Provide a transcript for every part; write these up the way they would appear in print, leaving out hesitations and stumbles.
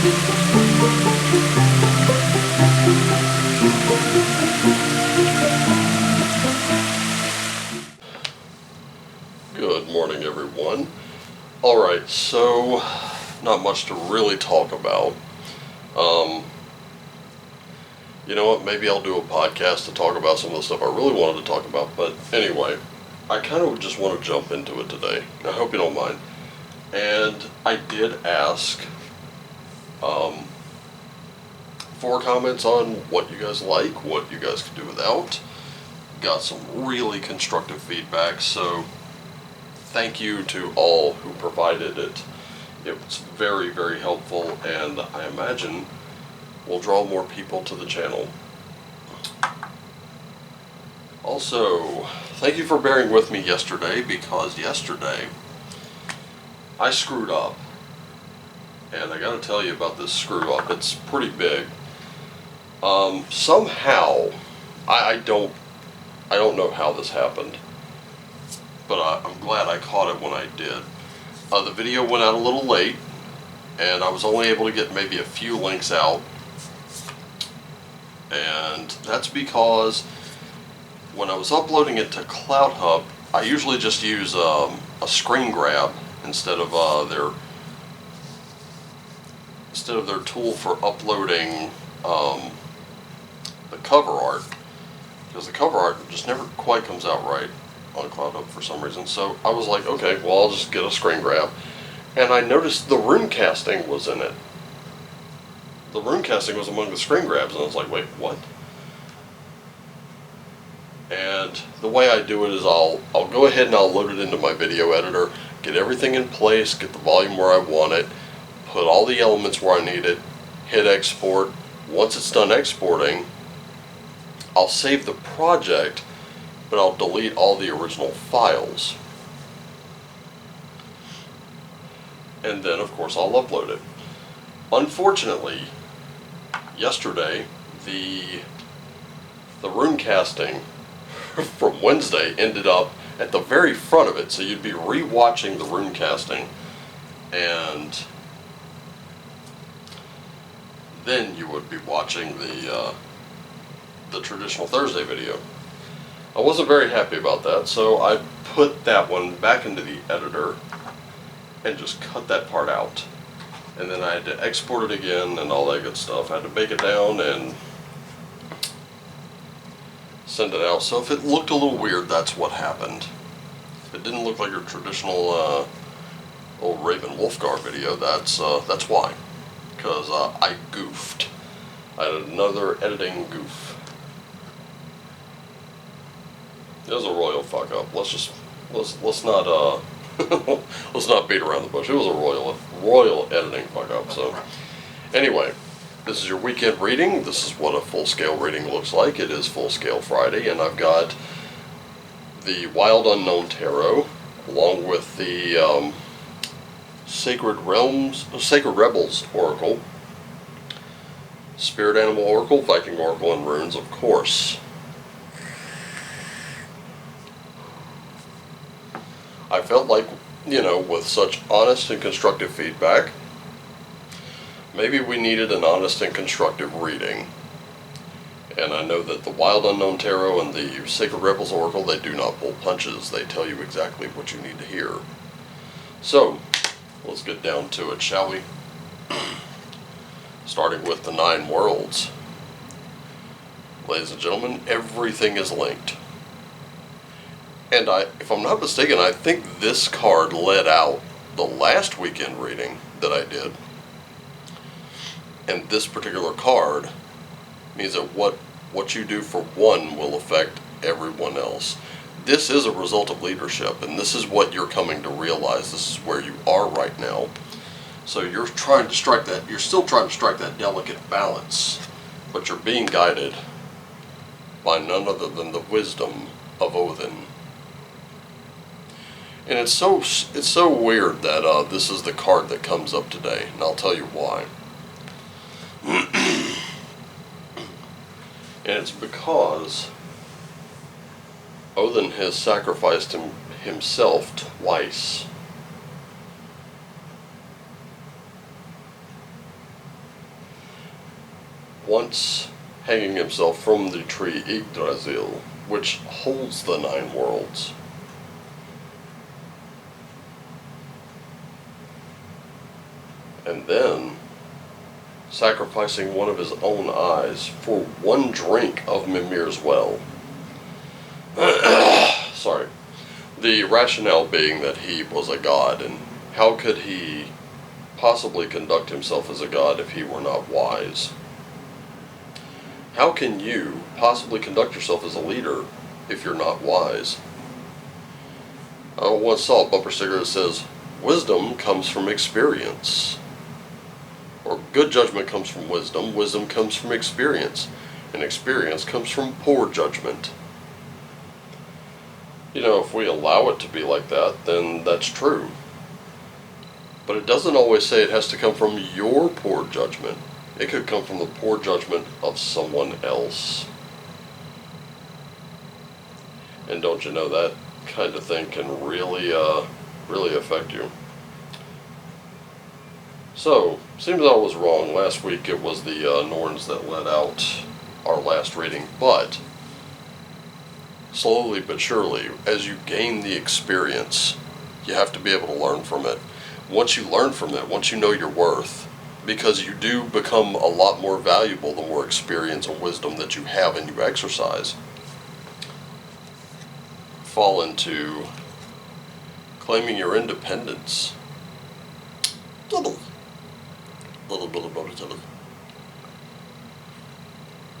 Good morning, everyone. Alright, so not much to really talk about. You know what, maybe I'll do a podcast to talk about some of the stuff I really wanted to talk about, but anyway, I kind of just want to jump into it today. I hope you don't mind. And I did ask for comments on what you guys like, what you guys could do without. Got some really constructive feedback, so thank you to all who provided it. It was very, very helpful, and I imagine will draw more people to the channel. Also, thank you for bearing with me yesterday, because yesterday I screwed up. And I gotta tell you about this screw up. It's pretty big. Somehow, I don't know how this happened, but I'm glad I caught it when I did. The video went out a little late, and I was only able to get maybe a few links out. And that's because when I was uploading it to CloudHub, I usually just use a screen grab instead of their tool for uploading the cover art, because the cover art just never quite comes out right on CloudHub for some reason. So I was like, okay, well, I'll just get a screen grab, and I noticed the rune casting was in it. The rune casting was among the screen grabs, and I was like, wait, what? And the way I do it is I'll go ahead and I'll load it into my video editor, get everything in place, get the volume where I want it, put all the elements where I need it, hit export. Once it's done exporting, I'll save the project, but I'll delete all the original files. And then, of course, I'll upload it. Unfortunately, yesterday, the rune casting from Wednesday ended up at the very front of it, so you'd be re-watching the rune casting, and then you would be watching the traditional Thursday video. I wasn't very happy about that, so I put that one back into the editor and just cut that part out. And then I had to export it again and all that good stuff. I had to bake it down and send it out. So if it looked a little weird, that's what happened. If it didn't look like your traditional old Raven Wolfgar video, that's why. Because I goofed. I had another editing goof. It was a royal fuck up. Let's not let's not beat around the bush. It was a royal editing fuck up. So anyway, this is your weekend reading. This is what a full-scale reading looks like. It is Full-Scale Friday, and I've got the Wild Unknown Tarot, along with the Sacred Rebels Oracle, Spirit Animal Oracle, Viking Oracle, and Runes, of course. I felt like, with such honest and constructive feedback, maybe we needed an honest and constructive reading. And I know that the Wild Unknown Tarot and the Sacred Rebels Oracle, they do not pull punches. They tell you exactly what you need to hear. So, let's get down to it, shall we? Starting with the 9 worlds. Ladies and gentlemen, everything is linked. And if I'm not mistaken, I think this card led out the last weekend reading that I did. And this particular card means that what you do for one will affect everyone else. This is a result of leadership, and this is what you're coming to realize. This is where you are right now. So you're still trying to strike that delicate balance, but you're being guided by none other than the wisdom of Heathen. And it's so weird that this is the card that comes up today, and I'll tell you why. And it's because Heathen has sacrificed himself twice. once hanging himself from the tree Yggdrasil, which holds the 9 worlds. And then sacrificing one of his own eyes for 1 drink of Mimir's well. Sorry. The rationale being that he was a god, and how could he possibly conduct himself as a god if he were not wise? How can you possibly conduct yourself as a leader if you're not wise? I once saw a bumper sticker that says, "Wisdom comes from experience." Or good judgment comes from wisdom, wisdom comes from experience, and experience comes from poor judgment. You know, if we allow it to be like that, then that's true. But it doesn't always say it has to come from your poor judgment. It could come from the poor judgment of someone else. And don't you know, that kind of thing can really affect you. So, seems I was wrong. Last week it was the Norns that led out our last reading, but slowly but surely, as you gain the experience, you have to be able to learn from it. Once you learn from it, once you know your worth, because you do become a lot more valuable the more experience and wisdom that you have and you exercise, fall into claiming your independence.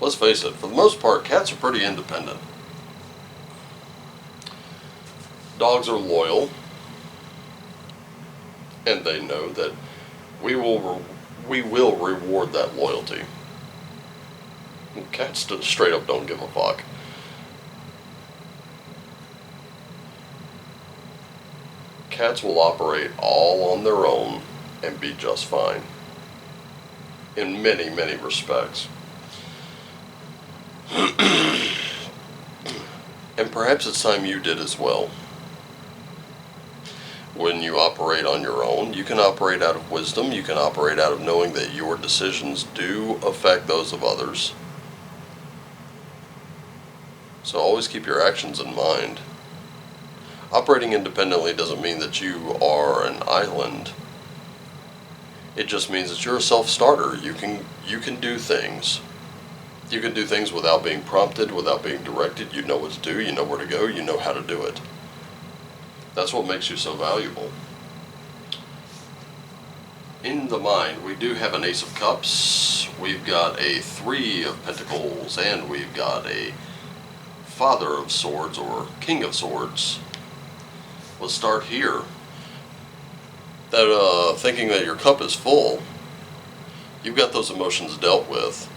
Let's face it, for the most part, cats are pretty independent. Dogs are loyal, and they know that we will reward that loyalty. And cats straight up don't give a fuck. Cats will operate all on their own and be just fine. In many, many respects. And perhaps it's time you did as well. When you operate on your own, you can operate out of wisdom, you can operate out of knowing that your decisions do affect those of others. So always keep your actions in mind. Operating independently doesn't mean that you are an island. It just means that you're a self-starter. You can do things. You can do things without being prompted, without being directed. You know what to do, you know where to go, you know how to do it. That's what makes you so valuable. In the mind, we do have an Ace of Cups, we've got a 3 of Pentacles, and we've got a Father of Swords, or King of Swords. Let's start here. That thinking that your cup is full, you've got those emotions dealt with,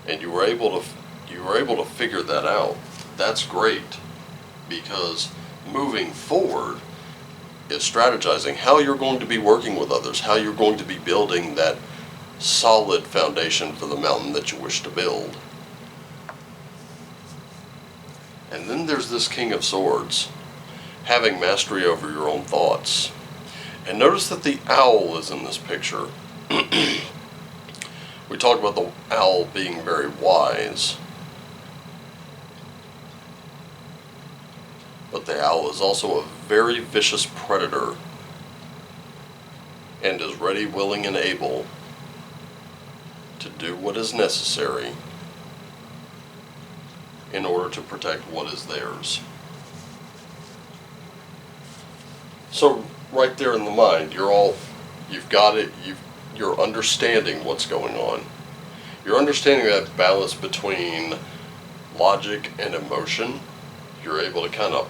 and you were able to figure that out. That's great, because moving forward is strategizing how you're going to be working with others, how you're going to be building that solid foundation for the mountain that you wish to build. And then there's this King of Swords, having mastery over your own thoughts. And notice that the owl is in this picture. We talked about the owl being very wise. But the owl is also a very vicious predator and is ready, willing, and able to do what is necessary in order to protect what is theirs. So right there in the mind, you've got it, you're understanding what's going on. You're understanding that balance between logic and emotion. You're able to kind of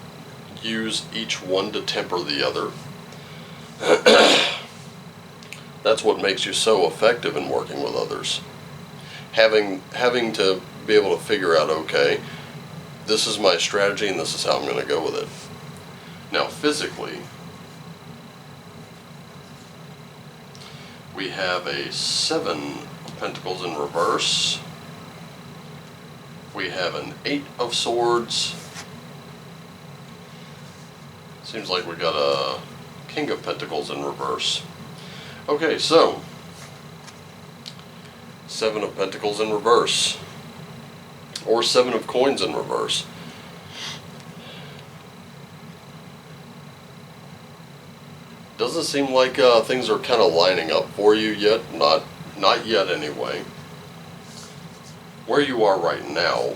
use each one to temper the other. That's what makes you so effective in working with others. Having to be able to figure out, okay, this is my strategy and this is how I'm going to go with it. Now physically, we have a 7 of Pentacles in reverse. We have an 8 of Swords. Seems like we got a King of Pentacles in reverse. Okay, so Seven of Pentacles in reverse. Or Seven of Coins in reverse. Doesn't seem like things are kind of lining up for you yet. Not yet anyway. Where you are right now,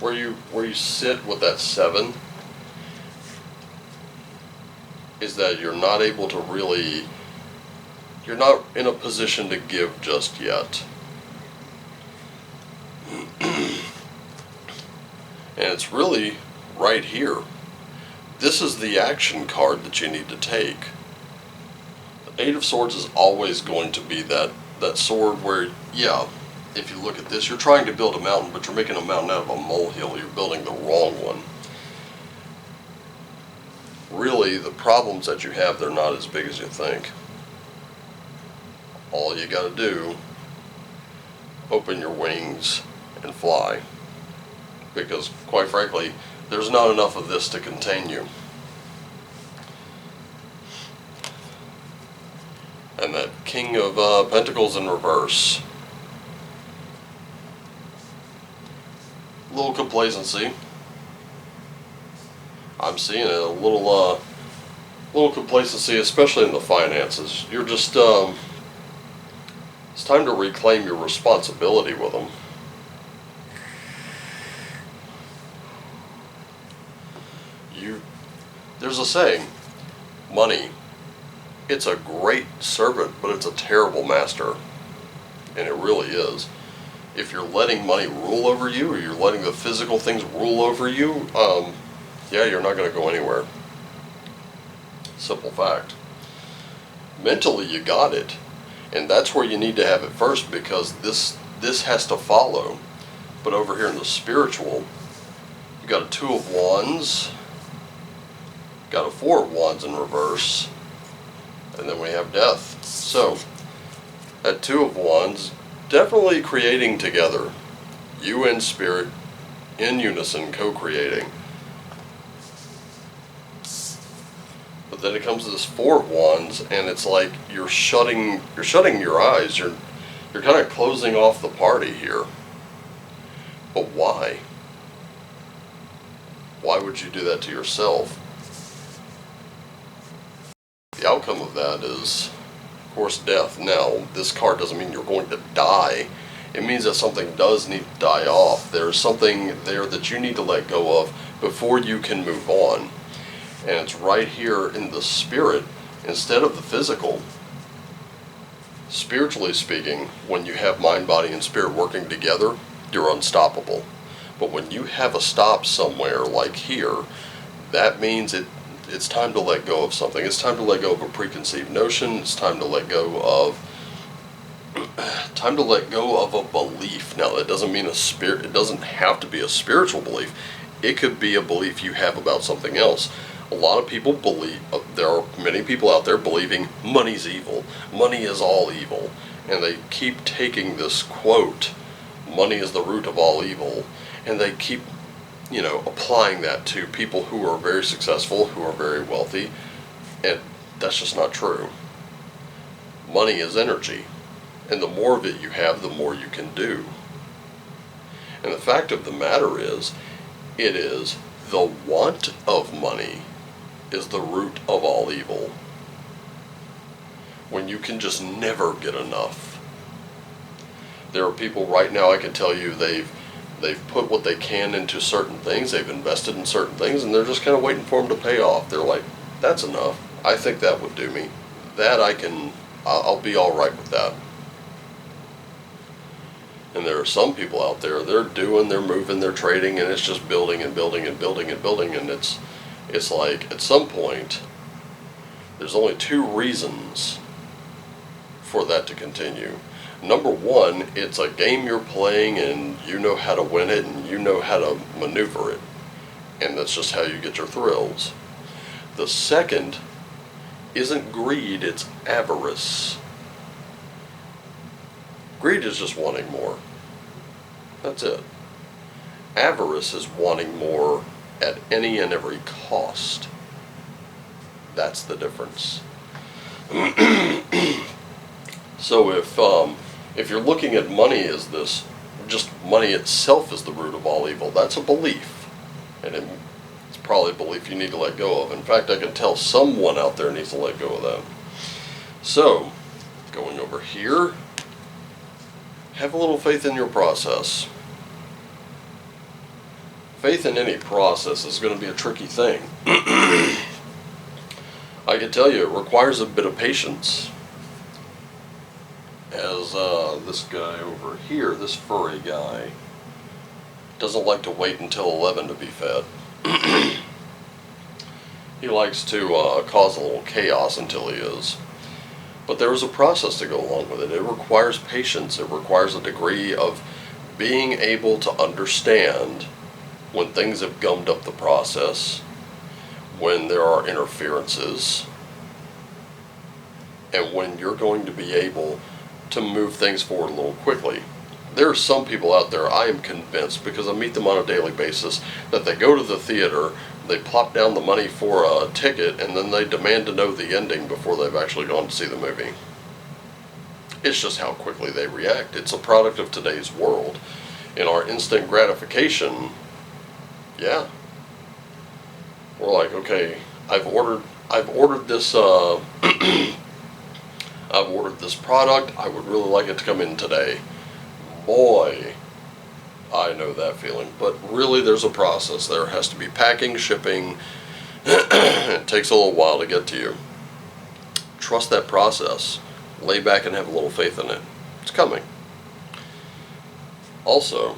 where you sit with that 7, is that you're not able to really, you're not in a position to give just yet. And it's really right here. This is the action card that you need to take. The 8 of Swords is always going to be that sword where, yeah, if you look at this, you're trying to build a mountain, but you're making a mountain out of a molehill. You're building the wrong one. Really, the problems that you have, they're not as big as you think. All you gotta do, open your wings and fly. Because, quite frankly, there's not enough of this to contain you. And that King of Pentacles in reverse. A little complacency. I'm seeing it. A little complacency, especially in the finances. You're just, it's time to reclaim your responsibility with them. There's a saying, money, it's a great servant, but it's a terrible master. And it really is. If you're letting money rule over you, or you're letting the physical things rule over you, yeah, you're not going to go anywhere. Simple fact. Mentally, you got it. And that's where you need to have it first, because this has to follow. But over here in the spiritual, you got a 2 of Wands, got a 4 of Wands in reverse, and then we have Death. So, that 2 of Wands, definitely creating together. You and Spirit, in unison, co-creating. But then it comes to this 4 of Wands, and it's like you're shutting your eyes. You're kind of closing off the party here. But why? Why would you do that to yourself? The outcome of that is, of course, death. Now, this card doesn't mean you're going to die. It means that something does need to die off. There's something there that you need to let go of before you can move on. And it's right here in the spirit instead of the physical. Spiritually speaking, when you have mind, body, and spirit working together, you're unstoppable. But when you have a stop somewhere like here, that means it's time to let go of something. It's time to let go of a preconceived notion. It's time to let go of a belief. Now, that doesn't mean it doesn't have to be a spiritual belief. It could be a belief you have about something else. A lot of people believe, there are many people out there believing money's evil. Money is all evil. And they keep taking this quote, money is the root of all evil, and they keep, applying that to people who are very successful, who are very wealthy, and that's just not true. Money is energy, and the more of it you have, the more you can do. And the fact of the matter is, it is the want of money is the root of all evil. When you can just never get enough. There are people right now, I can tell you, they've put what they can into certain things, they've invested in certain things, and they're just kind of waiting for them to pay off. They're like, that's enough. I think that would do me. I'll be all right with that. And there are some people out there, they're moving, they're trading, and it's just building and building and building and building, and it's like, at some point, there's only 2 reasons for that to continue. Number one, it's a game you're playing, and you know how to win it, and you know how to maneuver it. And that's just how you get your thrills. The second isn't greed, it's avarice. Greed is just wanting more. That's it. Avarice is wanting more at any and every cost. That's the difference. So if you're looking at money as this, just money itself is the root of all evil, that's a belief. And it's probably a belief you need to let go of. In fact, I can tell someone out there needs to let go of that. So, going over here, have a little faith in your process. Faith in any process is going to be a tricky thing. I can tell you, it requires a bit of patience. As this guy over here, this furry guy, doesn't like to wait until 11 to be fed. He likes to cause a little chaos until he is. But there is a process to go along with it. It requires patience. It requires a degree of being able to understand when things have gummed up the process, when there are interferences, and when you're going to be able to move things forward a little quickly. There are some people out there, I am convinced, because I meet them on a daily basis, that they go to the theater, they plop down the money for a ticket, and then they demand to know the ending before they've actually gone to see the movie. It's just how quickly they react. It's a product of today's world. In our instant gratification, yeah, we're like, okay, I've ordered this I've ordered this product, I would really like it to come in today. Boy, I know that feeling. But really, there's a process. There has to be packing, shipping. It takes a little while to get to you. Trust that process. Lay back and have a little faith in it. It's coming. Also,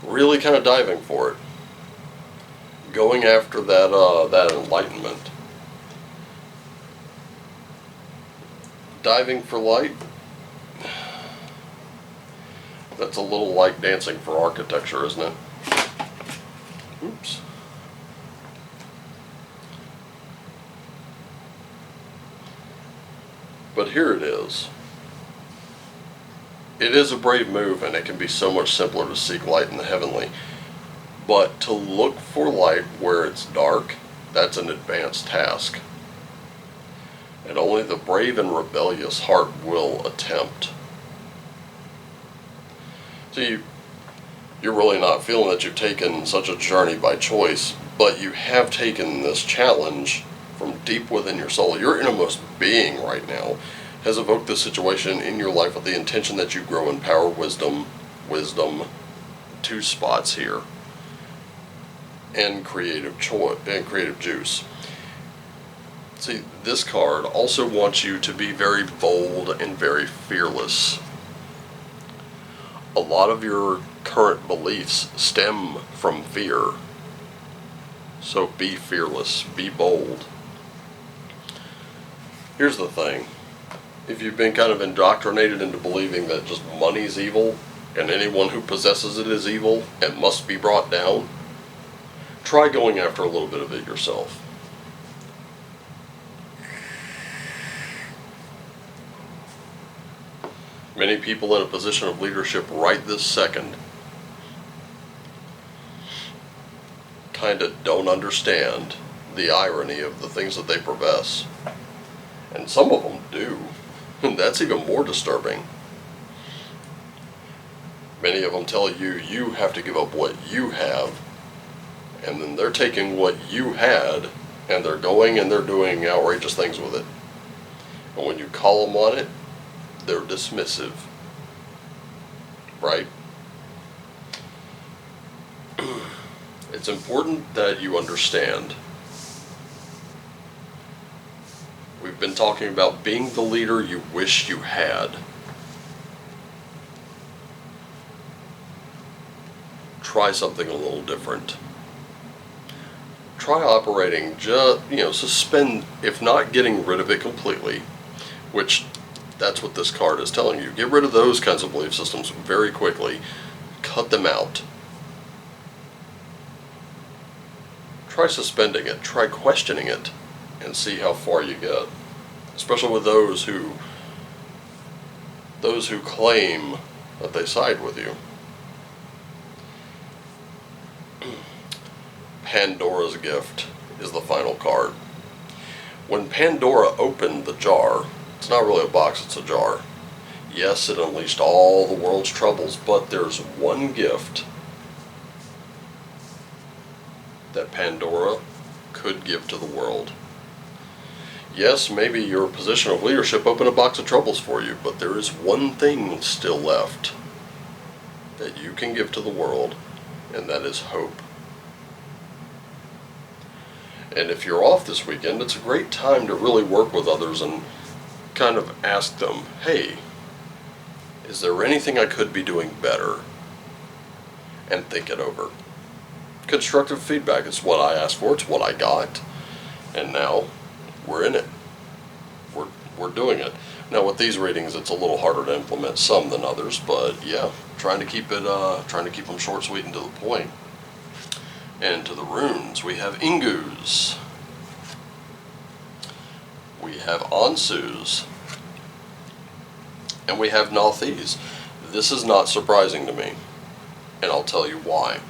really kind of diving for it. Going after that enlightenment. Diving for light. That's a little like dancing for architecture, isn't it? Oops. But here it is. It is a brave move, and it can be so much simpler to seek light in the heavenly. But to look for light where it's dark, that's an advanced task. And only the brave and rebellious heart will attempt. See, you're really not feeling that you've taken such a journey by choice, but you have taken this challenge from deep within your soul. Your innermost being right now has evoked this situation in your life with the intention that you grow in power, wisdom, two spots here, and creative juice. See, this card also wants you to be very bold and very fearless. A lot of your current beliefs stem from fear. So be fearless, be bold. Here's the thing. If you've been kind of indoctrinated into believing that just money's evil, and anyone who possesses it is evil and must be brought down, try going after a little bit of it yourself. Many people in a position of leadership right this second kind of don't understand the irony of the things that they profess. And some of them do. And that's even more disturbing. Many of them tell you, you have to give up what you have. And then they're taking what you had, and they're going and they're doing outrageous things with it. And when you call them on it, they're dismissive. Right? It's important that you understand. We've been talking about being the leader you wish you had. Try something a little different. Try operating, suspend, if not getting rid of it completely, which that's what this card is telling you. Get rid of those kinds of belief systems very quickly. Cut them out. Try suspending it. Try questioning it and see how far you get. Especially with those who claim that they side with you. Pandora's gift is the final card. When Pandora opened the jar, It's not really a box, it's a jar. Yes, it unleashed all the world's troubles, but there's one gift that Pandora could give to the world. Yes, maybe your position of leadership opened a box of troubles for you, but there is one thing still left that you can give to the world, and that is hope. And if you're off this weekend, it's a great time to really work with others and kind of ask them, hey, is there anything I could be doing better? And think it over. Constructive feedback is what I asked for, it's what I got. And now, we're in it. We're doing it. Now with these readings, it's a little harder to implement some than others, but yeah, trying to keep them short, sweet, and to the point. And to the runes, we have Ingus. We have Ansus. And we have Nalthis. This is not surprising to me, and I'll tell you why.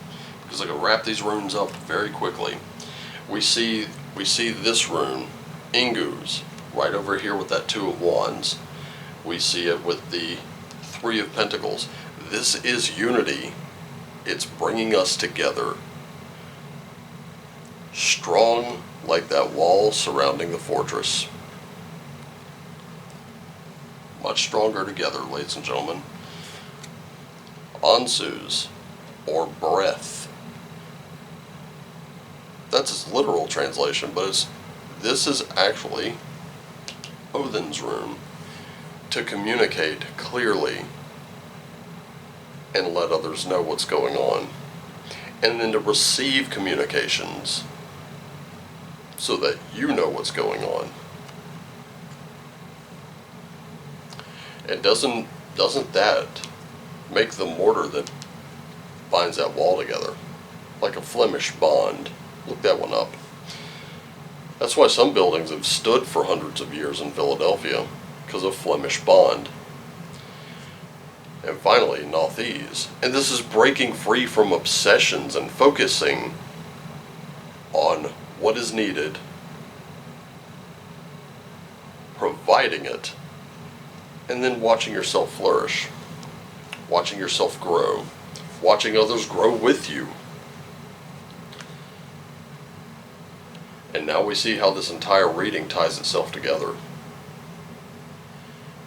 Because I can wrap these runes up very quickly. We see this rune, Ingus, right over here with that Two of Wands. We see it with the Three of Pentacles. This is unity. It's bringing us together. Strong like that wall surrounding the fortress. Much stronger together, ladies and gentlemen. Ansus, or breath. That's its literal translation, but this is actually Odin's rune to communicate clearly and let others know what's going on, and then to receive communications so that you know what's going on. And doesn't that make the mortar that binds that wall together? Like a Flemish bond. Look that one up. That's why some buildings have stood for hundreds of years in Philadelphia, because of Flemish bond. And finally, Nalthis. And this is breaking free from obsessions and focusing on what is needed, providing it, and then watching yourself flourish, watching yourself grow, watching others grow with you. And now we see how this entire reading ties itself together.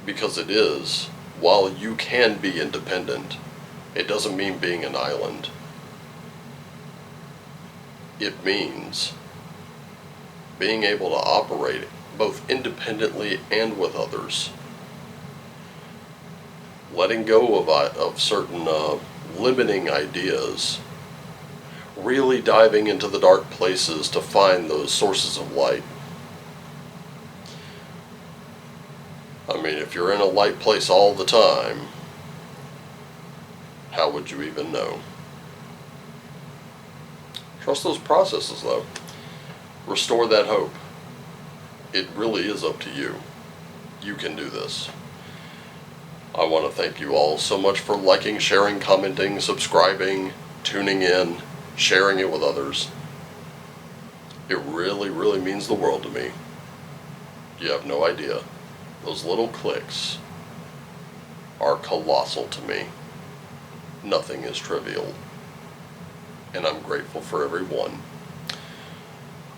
Because it is, while you can be independent, it doesn't mean being an island. It means being able to operate both independently and with others. Letting go of certain limiting ideas. Really diving into the dark places to find those sources of light. I mean, if you're in a light place all the time, how would you even know? Trust those processes, though. Restore that hope. It really is up to you. You can do this. I want to thank you all so much for liking, sharing, commenting, subscribing, tuning in, sharing it with others. It really, really means the world to me. You have no idea. Those little clicks are colossal to me. Nothing is trivial. And I'm grateful for every one.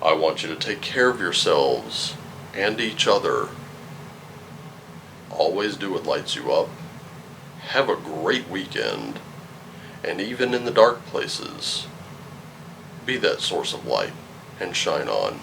I want you to take care of yourselves and each other. Always do what lights you up. Have a great weekend. And even in the dark places, be that source of light and shine on.